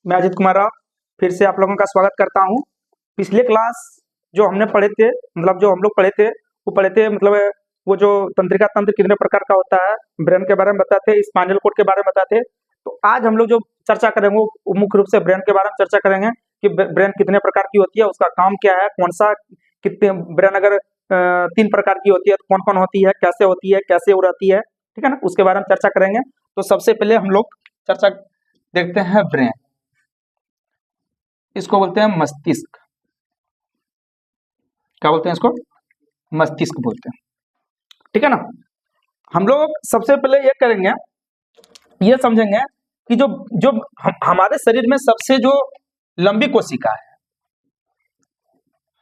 मैं अजित कुमार राव फिर से आप लोगों का स्वागत करता हूं। पिछले क्लास जो हमने पढ़े थे, मतलब जो हम लोग पढ़े थे वो पढ़े थे, मतलब वो जो तंत्रिका तंत्र कितने प्रकार का होता है, ब्रेन के बारे में बताते, स्पाइनल कोड के बारे में बताते। तो आज हम लोग जो चर्चा करेंगे वो मुख्य रूप से ब्रेन के बारे में चर्चा करेंगे कि ब्रेन कितने प्रकार की होती है, उसका काम क्या है, कौन सा कितने ब्रेन अगर 3 प्रकार की होती है तो कौन कौन होती है, कैसे उड़ाती है, ठीक है ना, उसके बारे में चर्चा करेंगे। तो सबसे पहले हम लोग चर्चा देखते हैं ब्रेन। इसको बोलते हैं मस्तिष्क। क्या बोलते हैं इसको? मस्तिष्क बोलते हैं, ठीक है ना। हम लोग सबसे पहले ये करेंगे, ये समझेंगे कि जो जो हमारे शरीर में सबसे जो लंबी कोशिका है,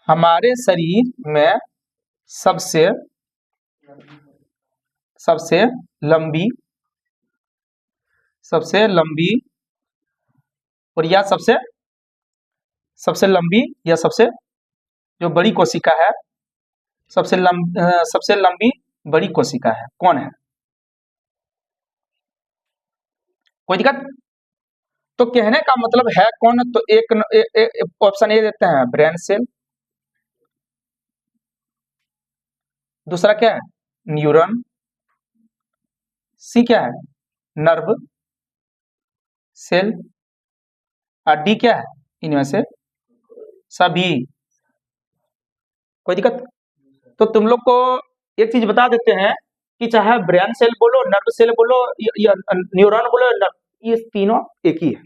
हमारे शरीर में सबसे लंबी और या सबसे लंबी या सबसे जो बड़ी कोशिका है, सबसे लंबी बड़ी कोशिका है, कौन है? कोई दिक्कत? तो कहने का मतलब है कौन? तो एक ऑप्शन ए देते हैं, ब्रेन सेल। दूसरा क्या है? न्यूरॉन। सी क्या है? Nerve cell. और डी क्या है? इनमें से सभी। कोई दिक्कत? तो तुम लोग को एक चीज बता देते हैं कि चाहे ब्रेन सेल बोलो, नर्व सेल बोलो या न्यूरॉन बोलो, ये तीनों एक ही है।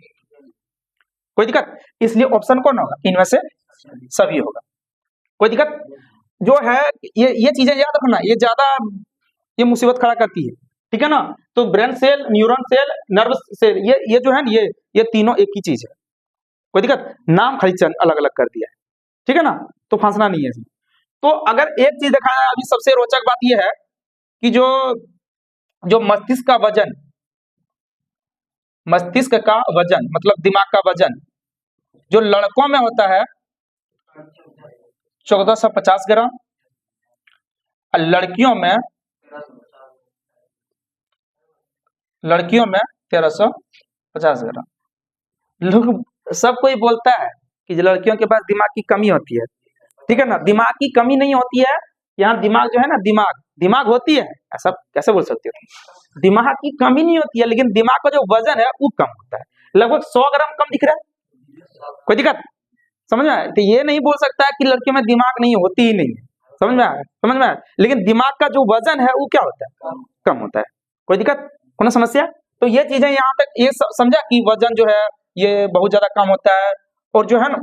कोई दिक्कत? इसलिए ऑप्शन कौन होगा? इनमें से सभी होगा। कोई दिक्कत? जो है ये चीजें याद रखना, ये ज्यादा ये मुसीबत खड़ा करती है, ठीक है ना। तो brain cell, neuron cell, nerve cell, ये जो है ना, ये तीनों एक ही चीज है। कोई दिक्कत? नाम खाली चंद अलग अलग कर दिया है, ठीक है ना। तो फंसना नहीं है इसमें। तो अगर एक चीज देखा जाए, अभी सबसे रोचक बात यह है कि जो मस्तिष्क का वजन मतलब दिमाग का वजन जो लड़कों में होता है 1450 ग्राम और लड़कियों में 1350 ग्राम। लोग सब कोई बोलता है कि लड़कियों के पास दिमाग की कमी होती है, ठीक है ना। दिमाग की कमी नहीं होती है, यहाँ दिमाग जो है ना, दिमाग होती है, ऐसा कैसे बोल सकते हो? दिमाग की कमी नहीं होती है, लेकिन दिमाग का जो वजन है वो कम होता है, लगभग 100 ग्राम कम दिख रहा है। कोई दिक्कत? समझ में आया? तो ये नहीं बोल सकता है कि लड़कियों में दिमाग नहीं होती ही नहीं है। समझ में आया? लेकिन दिमाग का जो वजन है वो क्या होता है? कम होता है। कोई दिक्कत? कोनो समस्या? तो ये चीजें यहाँ तक ये समझा कि वजन जो है ये बहुत ज्यादा कम होता है। और जो है ना,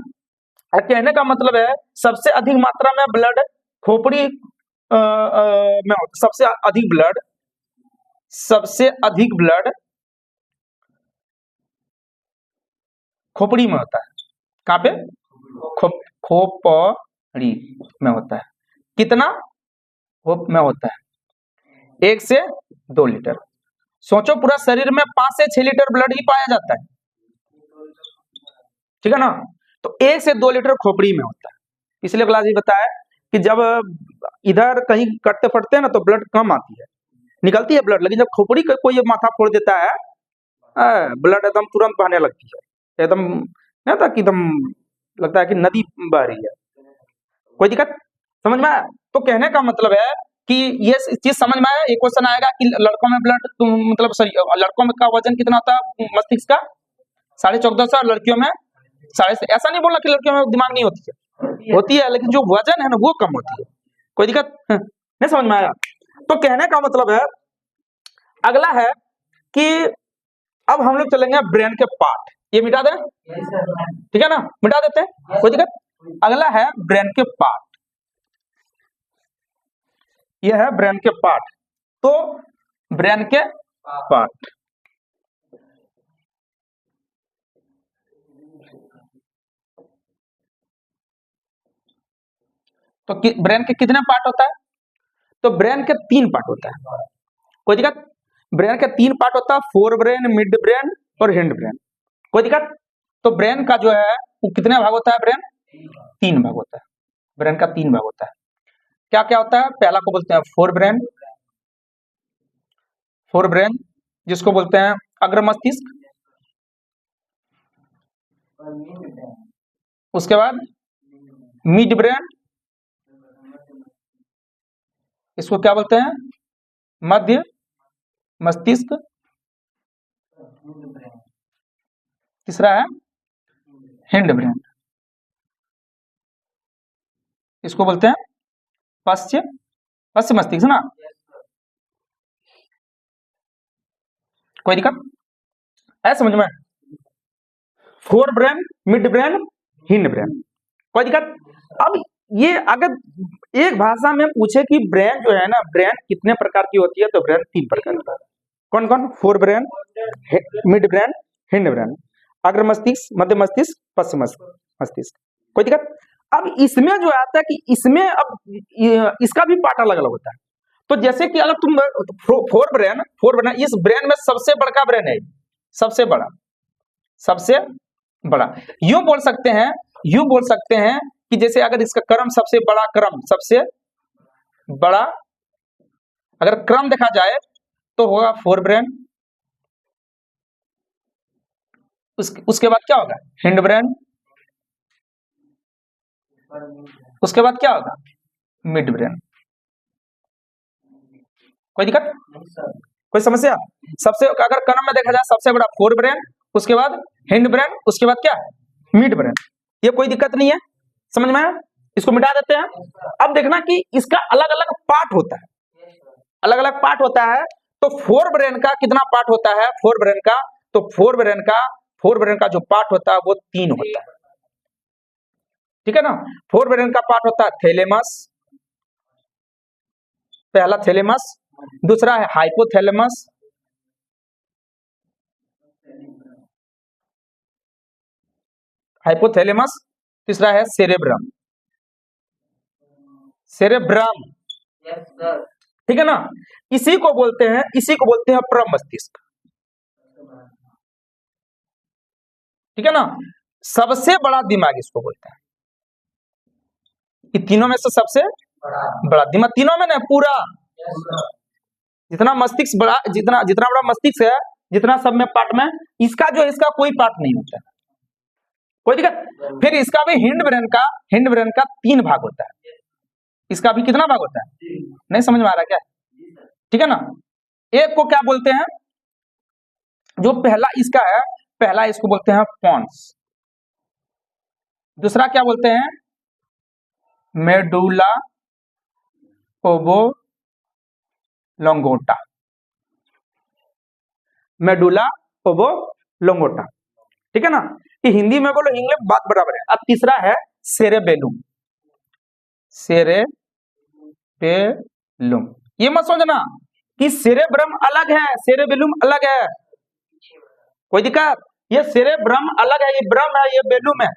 कहने का मतलब है सबसे अधिक मात्रा में ब्लड खोपड़ी में होता है। सबसे अधिक ब्लड खोपड़ी में होता है। कहाँ पे? खोपड़ी में होता है। कितना खोप में होता है? 1 से 2 लीटर। सोचो, पूरा शरीर में 5 से 6 लीटर ब्लड ही पाया जाता है, ठीक है ना। तो 1 से 2 लीटर खोपड़ी में होता है। पिछले क्लास ही बताया कि जब इधर कहीं कटते फटते हैं ना तो ब्लड कम आती है, निकलती है ब्लड, लेकिन जब खोपड़ी का कोई माथा फोड़ देता है, ब्लड एकदम तुरंत बहने लगती है, एकदम नहीं होता कि एकदम लगता है कि नदी बह रही है। कोई दिक्कत? समझ में आया? तो कहने का मतलब है कि ये चीज समझ में आया। एक क्वेश्चन आएगा कि लड़कों में ब्लड मतलब सॉरी, लड़कों में का वजन कितना होता है मस्तिष्क का? 1450। लड़कियों में 6.5। ऐसा नहीं बोलना कि लड़कियों में दिमाग नहीं होती है, लेकिन जो वजन है ना वो कम होती है। कोई दिक्कत? नहीं समझ में आया? तो कहने का मतलब है, अगला है कि अब हम लोग चलेंगे ब्रेन के पार्ट। ये मिटा दें, ठीक है ना, मिटा देते हैं, कोई दिक्कत? अगला है ब्रेन के पार्ट। यह है ब्रेन के पार्ट। तो ब्रेन के पार्ट, तो ब्रेन के कितने पार्ट होता है? तो ब्रेन के 3 पार्ट होता है। कोई दिक्कत? ब्रेन के 3 पार्ट होता है, फोर ब्रेन, मिड ब्रेन और हिंड ब्रेन। कोई दिक्कत? तो ब्रेन का जो है वो कितने भाग होता है? ब्रेन 3 भाग होता है। ब्रेन का 3 भाग होता है। क्या क्या होता है? पहला को बोलते हैं फोर ब्रेन, जिसको बोलते हैं अग्र मस्तिष्क। उसके बाद मिड ब्रेन, इसको क्या बोलते हैं? मध्य मस्तिष्क। तीसरा है हिंड ब्रेन, इसको बोलते हैं पश्चिम मस्तिष्क ना। कोई दिक्कत है समझ में? Fore brain, mid brain, hind brain, कोई दिक्कत? अब ये अगर एक भाषा में पूछे कि ब्रेन जो है ना, ब्रेन कितने प्रकार की होती है, तो ब्रेन 3 प्रकार की। कौन कौन? Fore brain, mid brain, hind brain, अग्र मस्तिष्क, मध्य मस्तिष्क, पश्चिम मस्तिष्क, कोई दिक्कत? अब इसमें जो आता है कि इसमें अब इसका भी पार्ट अलग अलग होता है। तो जैसे कि अगर तुम फोर ब्रेन, इस ब्रेन में सबसे बड़का ब्रेन है, सबसे बड़ा यूं बोल सकते हैं कि जैसे अगर इसका क्रम सबसे बड़ा अगर क्रम देखा जाए तो होगा फोर ब्रेन, उसके बाद क्या होगा? हिंड ब्रेन, उसके बाद क्या होगा? Mid brain. कोई दिक्कत? कोई समस्या? सबसे अगर क्रम में देखा जाए सबसे बड़ा फोर ब्रेन, उसके बाद हिंड ब्रेन, उसके बाद क्या है? Mid brain. ये कोई दिक्कत नहीं है, समझ में आया? इसको मिटा देते हैं। अब देखना कि इसका अलग अलग पार्ट होता है, तो फोर ब्रेन का कितना पार्ट होता है? फोर ब्रेन का जो पार्ट होता है वो 3 होता है, ठीक है ना। फोर ब्रेन का पार्ट होता है थैलेमस, पहला थैलेमस, दूसरा है हाइपोथैलेमस, तीसरा है सेरेब्रम, ठीक है ना। इसी को बोलते हैं प्रमस्तिष्क, ठीक है ना। सबसे बड़ा दिमाग इसको बोलते हैं, ये तीनों में से सबसे बड़ा दिमाग, तीनों में ना पूरा जितना मस्तिष्क बड़ा, जितना बड़ा मस्तिष्क है, जितना सब में पार्ट में इसका कोई पार्ट नहीं होता है, कोई दिक्कत? फिर इसका भी हिंड ब्रेन का 3 भाग होता है। इसका भी कितना भाग होता है? नहीं समझ में आ रहा क्या? ठीक है ना। एक को क्या बोलते हैं? जो पहला इसको बोलते हैं पोन्स, दूसरा क्या बोलते हैं? मेडुला ओबोलोंगेटा, ठीक है ना। कि हिंदी में बोलो, इंग्लिश में बात बराबर है। अब तीसरा है सेरेबेलुम, ये मत समझना कि सेरेब्रम अलग है, सेरेबेलुम अलग है, कोई दिक्कत? ये सेरेब्रम अलग है, ये ब्रम है, ये बेलुम है,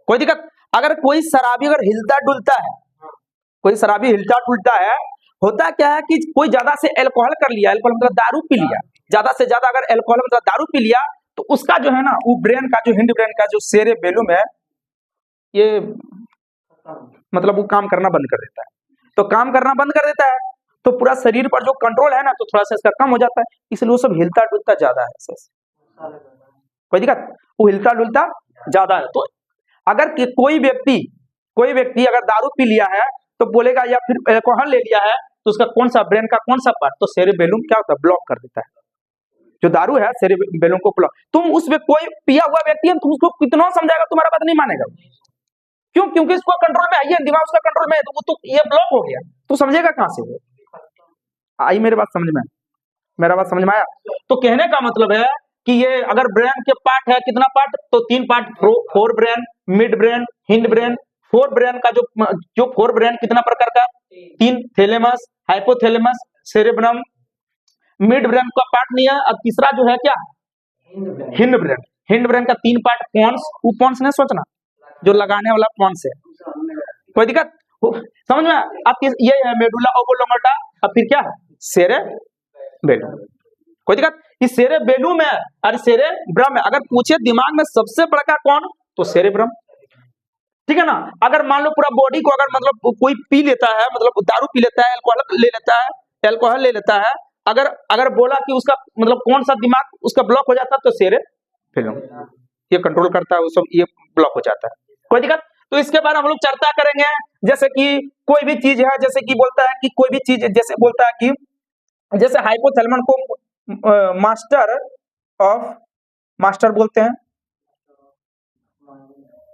कोई दिक्कत? अगर कोई शराबी अगर हिलता डुलता है, होता क्या है कि कोई ज्यादा से अल्कोहल कर लिया, अल्कोहल मतलब दारू पी लिया, ज्यादा से ज्यादा अगर अल्कोहल मतलब दारू पी लिया, तो उसका जो है ना, वो ब्रेन का जो हिंड ब्रेन का जो सेरेबेलुम है, ये मतलब वो काम करना बंद कर देता है। तो काम करना बंद कर देता है तो पूरा शरीर पर जो कंट्रोल है ना, तो थोड़ा सा इसका कम हो जाता है, इसलिए वो सब हिलता डुलता ज्यादा है। कोई दिक्कत? वो हिलता डुलता ज्यादा है। तो अगर कोई व्यक्ति अगर दारू पी लिया है तो बोलेगा, या फिर अल्कोहल ले लिया है, तो उसका कौन सा ब्रेन का कौन सा पार्ट? तो सेरेबेलुम क्या होता है? ब्लॉक कर देता है। जो दारू है सेरेबेलुम को ब्लॉक। तुम उसमें कोई पिया हुआ व्यक्ति है, तुम उसको कितना समझाएगा, तुम्हारा बात नहीं मानेगा। क्यों? क्योंकि इसको कंट्रोल में आई है, दिमाग उसका कंट्रोल में है, तो ये ब्लॉक हो गया, तो समझेगा कहां से? आई मेरी बात समझ में? मेरा बात समझ में आया? तो कहने का मतलब है कि ये अगर ब्रेन के पार्ट है, कितना पार्ट? तो 3 part, fore brain, mid brain, hind brain. Fore brain का जो फोर ब्रेन कितना प्रकार का? 3, thalamus, hypothalamus, cerebrum. Mid brain का पार्ट नहीं है। अब तीसरा जो है क्या? हिंड ब्रेन का 3 पार्ट, पोन्स, वो पोन्स नहीं सोचना, जो लगाने वाला पोन्स है, कोई दिक्कत? समझ में? अब ये है मेडुला ओबोलोंगेटा, अब फिर क्या है? सेरेबेलुम, कोई दिक्कत? इस सेरेबेलुम है और सेरेब्रम है। अगर पूछे दिमाग में सबसे बड़ा कौन, तो सेरेब्रम, ठीक है ना। अगर मान लो पूरा बॉडी को अगर मतलब कोई पी लेता है, मतलब दारू पी लेता है, अल्कोहल ले लेता है, अगर बोला कि उसका मतलब कौन सा दिमाग उसका ब्लॉक हो जाता है, तो सेरेबेलुम। ये कंट्रोल करता है, वो सब ये ब्लॉक हो जाता है, कोई दिक्कत। तो इसके बारे में हम लोग चर्चा करेंगे, जैसे कि कोई भी चीज है, जैसे कि बोलता है कि कोई भी चीज, जैसे बोलता है कि जैसे हाइपोथैलेमस को मास्टर बोलते हैं,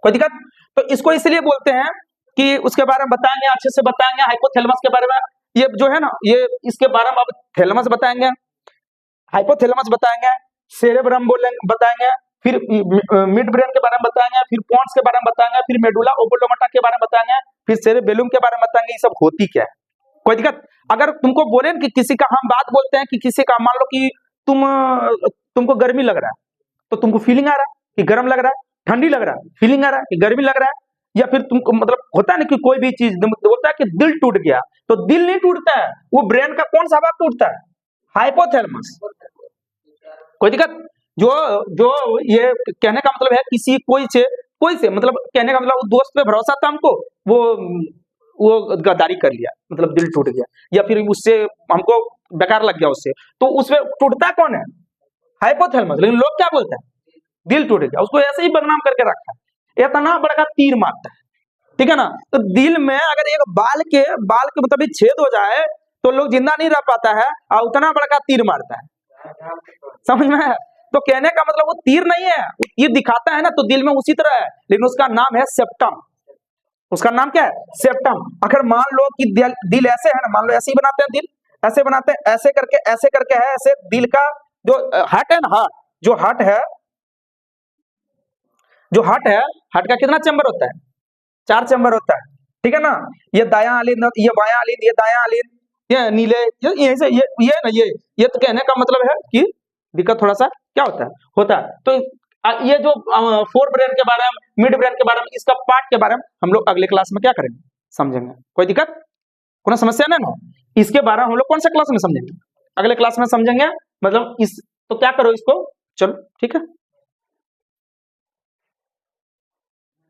कोई दिक्कत। तो इसको इसलिए बोलते हैं कि उसके बारे में बताएंगे, अच्छे से बताएंगे हाइपोथैलेमस के बारे में। ये जो है ना, ये इसके बारे में अब थैलेमस बताएंगे, हाइपोथैलेमस बताएंगे, सेरेब्रम बोलेंगे बताएंगे, फिर मिड ब्रेन के बारे में बताएंगे, फिर पोन्स के बारे में बताएंगे, फिर मेडुला ओब्लोंगेटा के बारे में बताएंगे, फिर सेरेबेलुम के बारे में बताएंगे, ये सब होती क्या है, कोई दिक्कत। अगर तुमको बोले कि किसी का, हम बात बोलते हैं कि किसी का, मान लो कि तुमको गर्मी लग रहा है, तो तुमको फीलिंग आ रहा है कि गर्म लग रहा है, ठंडी लग रहा है, फीलिंग आ रहा है कि गर्मी लग रहा है, या फिर तुमको मतलब होता है ना कि कोई भी चीज होता है कि दिल टूट गया, तो दिल नहीं टूटता है, वो ब्रेन का कौन सा भाग टूटता है, हाइपोथैलेमस, कोई दिक्कत। जो जो ये कहने का मतलब है किसी कोई से मतलब कहने का मतलब दोस्त पे भरोसा था हमको, वो गद्दारी कर लिया, मतलब दिल टूट गया, या फिर उससे हमको बेकार लग गया उससे, तो उसमें टूटता कौन है, हाइपोथैलेमस। लेकिन लोग क्या बोलते हैं, दिल टूट गया, उसको ऐसे ही बदनाम करके रखा है, इतना बड़ा तीर मारता है, ठीक है ना। तो दिल में अगर एक बाल के मतलब छेद हो जाए तो लोग जिंदा नहीं रह पाता है, और उतना बड़ा तीर मारता है, समझ में है। तो कहने का मतलब वो तीर नहीं है, वो तीर दिखाता है ना, तो दिल में उसी तरह है, लेकिन उसका नाम है सेप्टम। उसका नाम क्या है, सेप्टम। अगर मान लो कि दिल ऐसे है ना, मान लो ऐसे ही बनाते हैं दिल, ऐसे बनाते हैं, ऐसे करके है, ऐसे दिल का जो हार्ट है ना, हार्ट का कितना चैम्बर होता है, 4 चैम्बर होता है, ठीक है ना। ये दायां आलिंद, ये बायां आलिंद, ये दायां आलिंद, ये नीले, ये तो कहने का मतलब है कि दिक्कत थोड़ा सा क्या होता है। तो ये जो फोर ब्रेन के बारे में, मिड ब्रेन के बारे में, इसका पार्ट के बारे में हम लोग अगले क्लास में क्या करेंगे, समझेंगे, कोई दिक्कत, कोई समस्या नहीं ना। इसके बारे में हम लोग कौन सा क्लास में समझेंगे, अगले क्लास में समझेंगे, मतलब इस, तो क्या करो इसको, चलो ठीक है।